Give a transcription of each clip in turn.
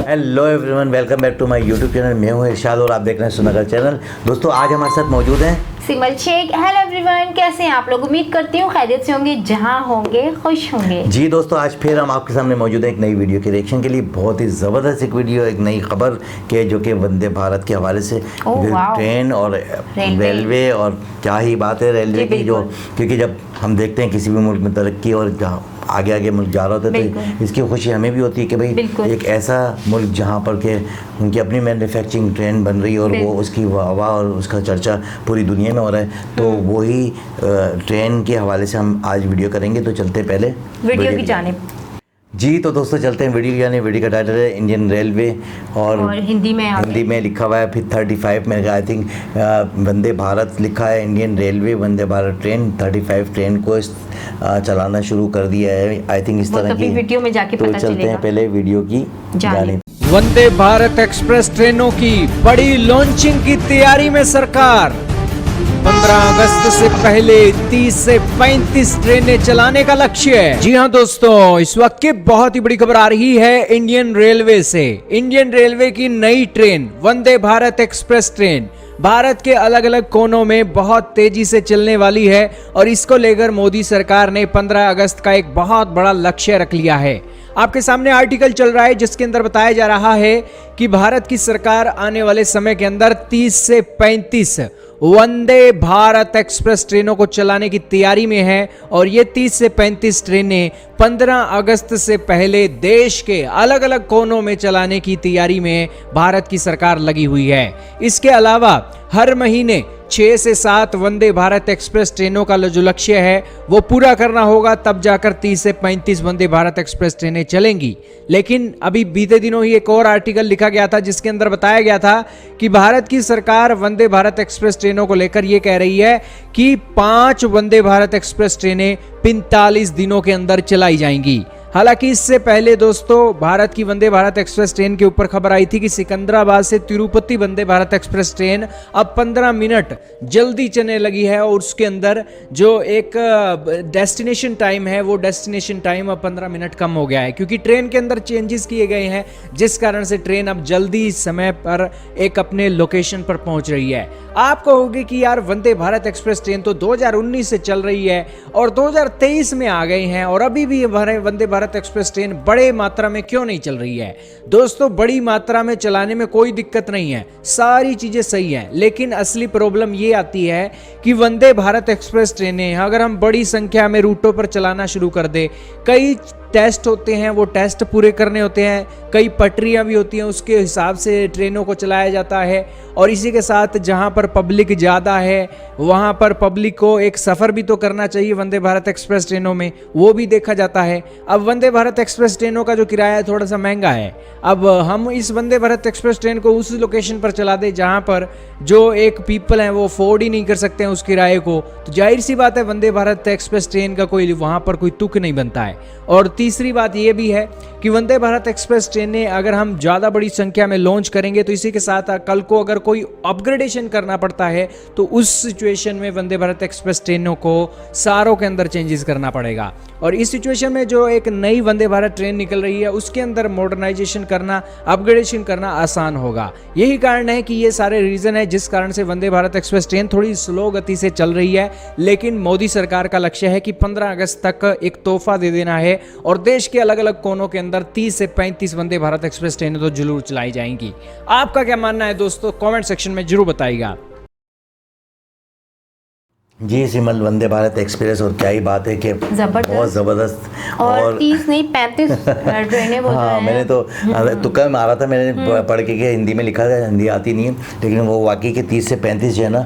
Hello everyone, welcome back to my YouTube channel. मैं हूं इरशाद और आप देख रहे हैं सुनगर चैनल। दोस्तों आज हमारे साथ मौजूद हैं सिमल शेख। हेलो एवरीवन, कैसे हैं आप लोग? उम्मीद करती हूँ खैरियत से होंगे, जहाँ होंगे खुश होंगे। जी दोस्तों, आज फिर हम आपके सामने मौजूद हैं एक नई वीडियो के रिएक्शन के लिए। बहुत ही ज़बरदस्त एक वीडियो, एक नई खबर के जो कि वंदे भारत के हवाले से ट्रेन और रेलवे और क्या ही बात है रेलवे की, जो क्योंकि जब हम देखते हैं किसी भी मुल्क में तरक्की और आगे आगे मुल्क जा रहा होता है तो इसकी खुशी हमें भी होती है कि भाई एक ऐसा मुल्क जहाँ पर के उनकी अपनी मैन्युफैक्चरिंग ट्रेन बन रही है और वो उसकी वाह और उसका चर्चा पूरी दुनिया में हो रहा है। तो वही ट्रेन के हवाले से हम आज वीडियो करेंगे। तो चलते पहले वीडियो की जानिब। जी तो दोस्तों चलते हैं वीडियो, यानी वीडियो का टाइटल है इंडियन रेलवे और हिंदी में लिखा हुआ है। फिर 35 में आई थिंक वंदे भारत लिखा है, Indian railway Vande Bharat train 35 train को चलाना शुरू कर दिया है। आई थिंक इस तरह की वीडियो में जाके तो पता चलते हैं पहले वीडियो की जानिब। वंदे भारत एक्सप्रेस ट्रेनों की बड़ी लॉन्चिंग की तैयारी में सरकार। 15 अगस्त से पहले 30 से 35 ट्रेनें चलाने का लक्ष्य है। जी हां दोस्तों, इस वक्त की बहुत ही बड़ी खबर आ रही है इंडियन रेलवे से। इंडियन रेलवे की नई train Vande Bharat express train Bharat के अलग अलग कोनों में बहुत तेजी से चलने वाली है और इसको लेकर मोदी सरकार ने 15 अगस्त का एक बहुत बड़ा लक्ष्य रख लिया है। आपके सामने आर्टिकल चल रहा है जिसके अंदर बताया जा रहा है कि भारत की सरकार आने वाले समय के अंदर 30 से 35 वंदे भारत एक्सप्रेस ट्रेनों को चलाने की तैयारी में है और ये 30 से 35 ट्रेनें 15 अगस्त से पहले देश के अलग अलग कोनों में चलाने की तैयारी में भारत की सरकार लगी हुई है। इसके अलावा हर महीने 6 से 7 वंदे भारत एक्सप्रेस ट्रेनों का जो लक्ष्य है वो पूरा करना होगा, तब जाकर 30 से 35 वंदे भारत एक्सप्रेस ट्रेनें चलेंगी। लेकिन अभी बीते दिनों ही एक और आर्टिकल लिखा गया था जिसके अंदर बताया गया था कि भारत की सरकार वंदे भारत एक्सप्रेस ट्रेनों को लेकर ये कह रही है कि 5 वंदे भारत एक्सप्रेस ट्रेनें 45 दिनों के अंदर चलाई जाएंगी। हालांकि इससे पहले दोस्तों भारत की वंदे भारत एक्सप्रेस ट्रेन के ऊपर खबर आई थी कि सिकंदराबाद से तिरुपति वंदे भारत एक्सप्रेस ट्रेन अब 15 मिनट जल्दी चलने लगी है और उसके अंदर जो एक डेस्टिनेशन टाइम है वो डेस्टिनेशन टाइम अब 15 मिनट कम हो गया है, क्योंकि ट्रेन के अंदर चेंजेस किए गए हैं जिस कारण से ट्रेन अब जल्दी समय पर एक अपने लोकेशन पर पहुंच रही है। आप कहोगे कि यार वंदे भारत एक्सप्रेस ट्रेन तो 2019 से चल रही है और 2023 में आ गई हैं और अभी भी वंदे भारत एक्सप्रेस ट्रेन बड़े मात्रा में क्यों नहीं चल रही है? दोस्तों बड़ी मात्रा में चलाने में कोई दिक्कत नहीं है, सारी चीजें सही हैं, लेकिन असली प्रॉब्लम ये आती है कि वंदे भारत एक्सप्रेस ट्रेनें अगर हम बड़ी संख्या में रूटों पर चलाना शुरू कर दे, कई टेस्ट होते हैं वो टेस्ट पूरे करने होते हैं, कई पटरियां भी होती हैं, उसके हिसाब से ट्रेनों को चलाया जाता है और इसी के साथ जहां पर पब्लिक ज़्यादा है वहां पर पब्लिक को एक सफ़र भी तो करना चाहिए वंदे भारत एक्सप्रेस ट्रेनों में, वो भी देखा जाता है। अब वंदे भारत एक्सप्रेस ट्रेनों का जो किराया थोड़ा सा महंगा है। अब हम इस वंदे भारत एक्सप्रेस ट्रेन को उस लोकेशन पर चला दें जहाँ पर जो एक पीपल हैं वो अफोर्ड ही नहीं कर सकते हैं उस किराए को, तो जाहिर सी बात है वंदे भारत एक्सप्रेस ट्रेन का कोई वहाँ पर कोई तुक नहीं बनता है। और तीसरी बात यह भी है कि वंदे भारत एक्सप्रेस ट्रेनें अगर हम ज़्यादा बड़ी संख्या में लॉन्च करेंगे तो इसी के साथ कल को अगर कोई अपग्रेडेशन करना पड़ता है तो उस सिचुएशन में वंदे भारत एक्सप्रेस ट्रेनों को सारों के अंदर चेंजेस करना पड़ेगा। और इस सिचुएशन में जो एक नई वंदे भारत ट्रेन निकल रही है उसके अंदर मॉडर्नाइजेशन करना, अपग्रेडेशन करना आसान होगा। यही कारण है कि ये सारे रीज़न है जिस कारण से वंदे भारत एक्सप्रेस ट्रेन थोड़ी स्लो गति से चल रही है। लेकिन मोदी सरकार का लक्ष्य है कि 15 अगस्त तक एक तोहफा दे देना है और देश के अलग अलग कोनों के अंदर 30 से 35 वंदे भारत एक्सप्रेस ट्रेनें तो जरूर चलाई जाएंगी। आपका क्या मानना है दोस्तों? कमेंट सेक्शन में जरूर बताइएगा। जी सिमल, वंदे भारत एक्सप्रेस और क्या ही बात है कि बहुत ज़बरदस्त और 30 नहीं 35 ट्रेनें बोल रहे हैं। मैंने तो तुक्का में मारा था, मैंने पढ़ के हिंदी में लिखा था, हिंदी आती नहीं है, लेकिन वो वाकई के 30 से 35 जो है ना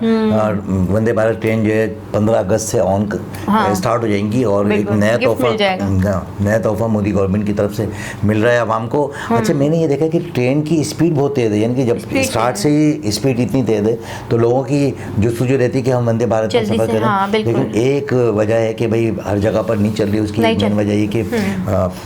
वंदे भारत ट्रेन जो है 15 अगस्त से ऑन स्टार्ट हो जाएंगी और एक नया तोहफा मोदी गवर्नमेंट की तरफ से मिल रहा है आवाम को। अच्छा, मैंने ये देखा कि ट्रेन की स्पीड बहुत तेज़ है, यानी कि जब स्टार्ट से ही स्पीड इतनी तेज़ है तो लोगों की जुस्तजू रहती है कि हम वंदे भारत सफ़र से, करें। हाँ, बिल्कुल। लेकिन एक वजह है कि भाई हर जगह पर नहीं चल रही, उसकी नहीं मेन वजह ये कि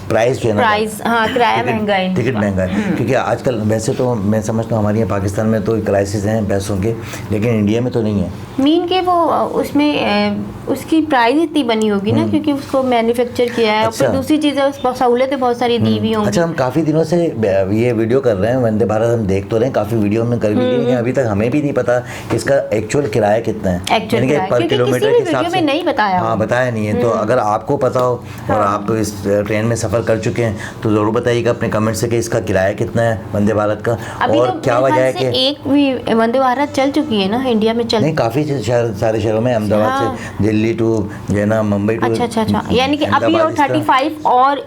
प्राइस जो है ना, प्राइस, हाँ, किराया महंगा है, टिकट महंगा है। क्योंकि आजकल वैसे तो मैं समझता हूँ हमारे यहाँ पाकिस्तान में तो क्राइसिस हैं पैसों के, लेकिन इंडिया में तो नहीं है। मीन के वो उसमें उसकी प्राइस इतनी बनी होगी ना, क्योंकि उसको मैन्युफैक्चर किया है। और फिर दूसरी चीज़ है, उस सहूलतें बहुत सारी दी हुई होंगी। अच्छा, हम काफ़ी दिनों से ये वीडियो कर रहे हैं, वंदे भारत हम देख तो रहे हैं, काफ़ी वीडियो हमने कर भी ली, लेकिन अभी तक हमें भी नहीं पता कि इसका एक्चुअल किराया कितना है, एक्चुअल यानी कि पर किलोमीटर के हिसाब से नहीं बताया। हाँ, बताया नहीं है। तो अगर आपको पता हो और आप इस ट्रेन में सफ़र कर चुके हैं तो ज़रूर बताइएगा अपने कमेंट से कि इसका किराया कितना है वंदे भारत का, और तो क्या वजह है कि एक भी वंदे भारत चल चुकी है ना इंडिया में, चल नहीं, काफ़ी सारे शहरों में, अहमदाबाद से दिल्ली टू जो है ना, मुंबई टू, अच्छा, यानी कि अभी और 35 और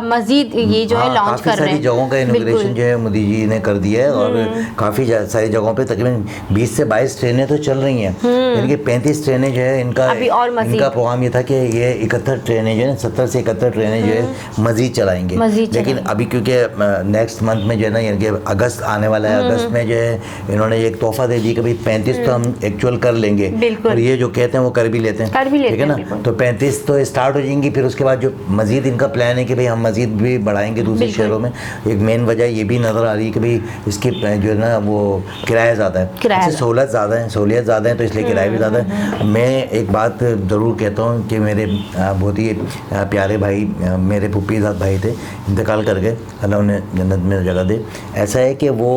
मजीद ये जो है लॉन्च कर रहे हैं। काफ़ी सारी जगहों का इनॉग्रेशन जो है मोदी जी ने कर दिया है, और काफ़ी सारी जगहों पे तकरीबन 20 से 22 ट्रेनें तो चल रही हैं, यानी कि 35 ट्रेनें जो है इनका प्रोग्राम ये था कि ये 71 ट्रेनें जो है 70 से 71 ट्रेनें जो है मजीद चलाएंगे। लेकिन अभी क्योंकि नेक्स्ट मंथ में जो है ना, यानी कि अगस्त आने वाला है, अगस्त में जो है इन्होंने एक तोहफा दे दी कि भाई 35 तो हम एक्चुअल कर लेंगे, और ये जो कहते हैं वो कर भी लेते हैं, ठीक है ना। तो 35 तो स्टार्ट हो जाएंगी, फिर उसके बाद जो मजीद इनका प्लान है कि भाई हम मजीद भी बढ़ाएंगे दूसरे शहरों में। एक मेन वजह ये भी नज़र आ रही है कि भाई इसकी जो है ना वो किराया ज़्यादा है, सहूलत ज़्यादा है, सहूलियत ज़्यादा है, तो इसलिए किराया भी ज़्यादा है। मैं एक बात ज़रूर कहता हूँ कि मेरे बहुत ही प्यारे भाई, मेरे फुप्पीज़ाद भाई थे, इंतकाल कर गए, अल्लाह उन्हें जन्नत में जगह दे। ऐसा है कि वो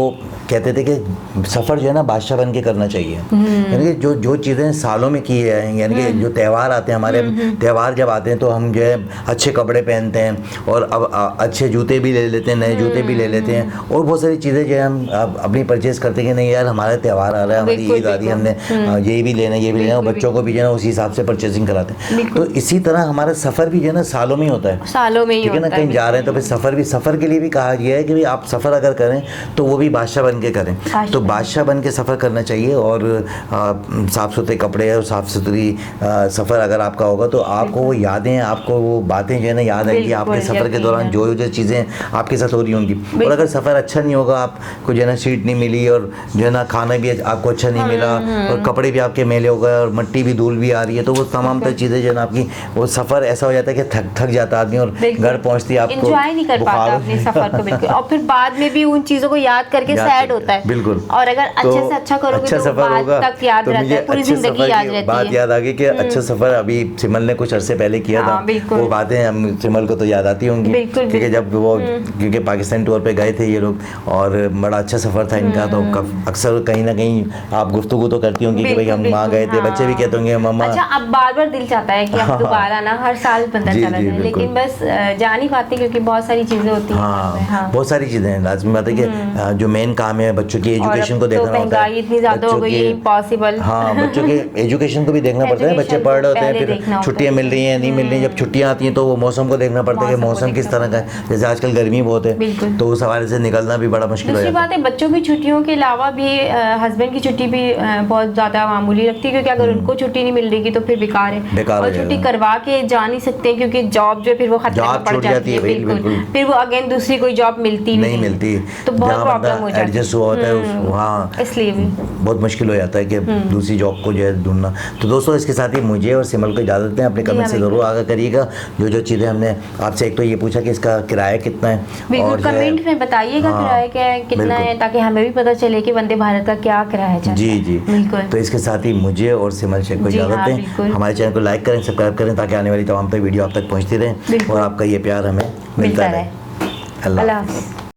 कहते थे कि सफ़र जो है ना बादशाह बन के करना चाहिए, यानी कि जो चीज़ें सालों में की है, यानी कि जो त्यौहार आते हैं हमारे, त्यौहार जब आते हैं तो हम जो है अच्छे कपड़े पहनते हैं, और अब अच्छे जूते भी ले लेते हैं, नए जूते भी ले लेते हैं, और बहुत सारी चीज़ें जो है हम अपनी परचेज़ करते हैं कि नहीं यार हमारा त्यौहार आ रहा है, हमारी ईद आ रही है, हमने ये भी लेना, ये भी लेना, और बच्चों को भी जो है ना उसी हिसाब से परचेजिंग कराते हैं। तो इसी तरह हमारा सफ़र भी जो है ना सालों में होता है, सालों में ही, ठीक है ना। कहीं जा रहे हैं तो फिर सफ़र के लिए भी कहा गया है कि भाई आप सफ़र अगर करें तो वो भी बादशाह बन के करें, तो बादशाह बन के सफ़र करना चाहिए, और साफ़ सुथरे कपड़े और साफ़ सुथरी सफ़र अगर आपका होगा तो आपको वो यादें, आपको वो बातें जो है ना याद आएंगी आपके सफ़र के दौरान, जो चीज़ें आपके साथ हो रही होंगी। और अगर सफ़र अच्छा नहीं होगा, आपको जो है ना सीट नहीं मिली, और जो है ना खाना भी आपको अच्छा नहीं मिला, और कपड़े भी आपके मैले हो गए, और मिट्टी भी धूल भी आ रही है, तो वो तमाम तरह चीज़ें जो है ना आपकी, वो सफ़र ऐसा हो जाता है कि थक जाता आदमी, और घर पहुँचती आपको एंजॉय नहीं कर पाता अपने सफ़र को बिल्कुल, और फिर बाद में भी उन चीज़ों को याद करके सैड होता है। बिल्कुल। और अगर अच्छे से अच्छा करोगे अच्छा तो बाद तक याद रहता है, पूरी जिंदगी याद रहती है। बात याद आ गई कि अच्छा सफ़र अभी सिमल ने कुछ अरसे पहले किया था, वो बातें हम सिमल को तो याद आती होंगी, क्योंकि जब वो क्योंकि पाकिस्तान टूर पे गए थे ये लोग, और बड़ा अच्छा सफ़र था इनका, तो अक्सर कहीं ना कहीं आप गुफ्तगू तो करती होंगी कि भाई हम वहाँ गए थे, बच्चे भी कहते होंगे मम्मा। अच्छा, अब बार दिल चाहता है कि अब दोबारा ना, हर साल पता चला जाए, लेकिन बस जा नहीं पाते क्योंकि बहुत सारी चीज़ें होती हैं। बहुत सारी चीज़ें हैं, लाजमी बात है कि जो मेन काम है बच्चों की एजुकेशन को देखना होता है, इतनी ज़्यादा हो गई है, इम्पॉसिबल। हाँ, बच्चों के एजुकेशन को भी देखना पड़ता है, बच्चे पढ़ रहे होते हैं, फिर छुट्टियाँ मिल रही हैं नहीं मिल रही हैं, जब छुट्टियाँ आती हैं तो वो मौसम को देखना पड़ता है कि मौसम किस तरह का है, जैसे आजकल गर्मी बहुत है, तो उस हवाले से निकलना भी बड़ा मुश्किल हो जाता है। दूसरी बात है, बच्चों की छुट्टियों के अलावा भी हस्बैंड की छुट्टी भी बहुत ज़्यादा मामूली लगती है, क्योंकि अगर उनको छुट्टी नहीं मिल रही तो फिर बेकार है, और छुट्टी करवा के जा नहीं सकते क्योंकि जॉब जो फिर वो खतरे में पड़ जाती है, बिल्कुल, फिर वो अगेन दूसरी कोई जॉब मिलती नहीं मिलती, तो बहुत प्रॉब्लम हो जाती है, एडजस्ट हुआ होता है वहाँ, इसलिए भी बहुत मुश्किल हो जाता है कि दूसरी जॉब को जो है ढूंढना। तो दोस्तों, इसके साथ ही मुझे और सिमल को इजाज़त दें, अपने कमेंट से ज़रूर आगाह करिएगा जो चीज़ें हमने आपसे, एक तो ये पूछा कि इसका किराया कितना है, और कमेंट में बताइएगा किराया क्या है, कितना है, ताकि हमें भी पता चले कि वंदे भारत का क्या किराया है। जी बिल्कुल। तो इसके साथ ही मुझे और सिमल शेख को इजाज़त दें, हमारे चैनल को लाइक करें, सब्सक्राइब करें, ताकि आने वाली तमाम वीडियो आप तक पहुँचती रहें, और आपका ये प्यार हमें मिलता रहे। अल्लाह हाफ़िज़।